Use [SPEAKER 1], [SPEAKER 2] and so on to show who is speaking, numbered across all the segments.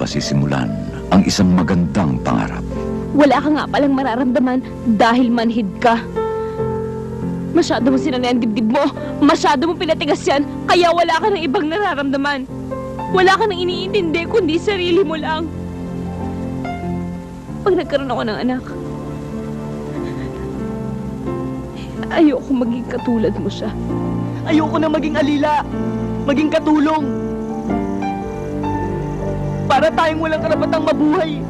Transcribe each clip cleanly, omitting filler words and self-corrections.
[SPEAKER 1] masisimulan ang isang magandang pangarap.
[SPEAKER 2] Wala ka nga palang mararamdaman dahil manhid ka. Masyado mo sinanay ang dibdib mo. Masyado mo pinatigas yan, kaya wala ka ng ibang nararamdaman. Wala ka nang iniintindi, kundi sarili mo lang. Pag nagkaroon ako ng anak, ayoko maging katulad mo siya.
[SPEAKER 3] Ayoko na maging alila, maging katulong. Para tayong walang karapatang mabuhay.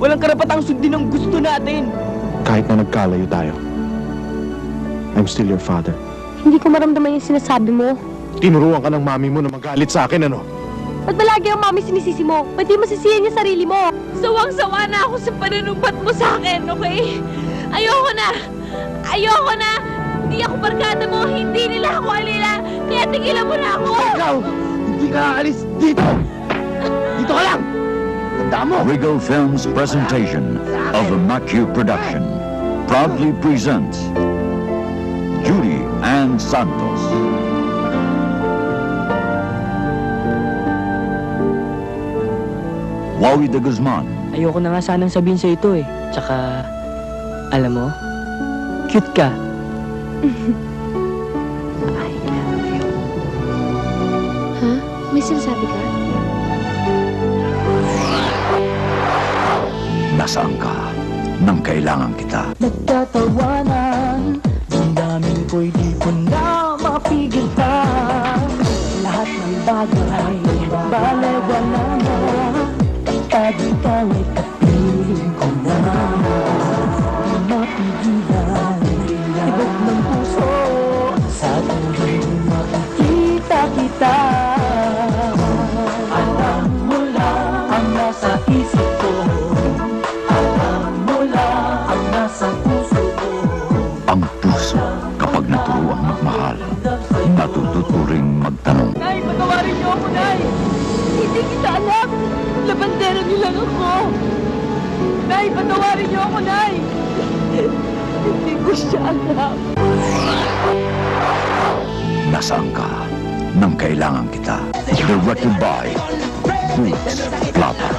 [SPEAKER 3] Walang karapatang sundin ang gusto natin.
[SPEAKER 4] Kahit na nagkalayo tayo, I'm still your father.
[SPEAKER 2] Hindi ko maramdaman yung sinasabi mo.
[SPEAKER 4] Tinuruan ka ng mami mo na magalit sa akin, ano?
[SPEAKER 2] Ba't ba lagi ang mami sinisisi mo? Ba't di masisiyan niya sarili mo? Sawang-sawa na ako sa panunumpat mo sa akin, okay? Ayoko na! Ayoko na! Hindi ako barkada mo, hindi nila ako alila, kaya tigilan mo na ako!
[SPEAKER 3] Ikaw, hindi ka aalis dito! Dito ka lang! Tandaan mo!
[SPEAKER 1] Regal Films presentation of a Macu production proudly presents Judy Ann Santos. Wawi de Guzman.
[SPEAKER 3] Ayoko na nga sanang sabihin sa ito eh. Tsaka, alam mo, cute ka.
[SPEAKER 2] Ha? May sinasabi ka?
[SPEAKER 1] Nasaan ka nang kailangan kita?
[SPEAKER 3] Nagtatawanan, damdamin ko'y di ko na mapigil pa. Lahat ng bagay, balewala na. Pag ikaw ay kapiling ko na, di mapigilan. Tibok ng puso, sa tuwing makikita kita. Alam mo lang ang nasa isip ko. Alam mo lang ang nasa puso ko.
[SPEAKER 1] Ang puso, kapag naturuang magmahal, natututo ring magtanong.
[SPEAKER 3] Nay, patawarin niyo ako, Nay! Hindi kita alam! Labandera niyo lang ako! Nay, patawarin niyo ako, Nay! Hindi ko siya alam.
[SPEAKER 1] Nasaan ka nang kailangan kita? Directed by Boots Plata.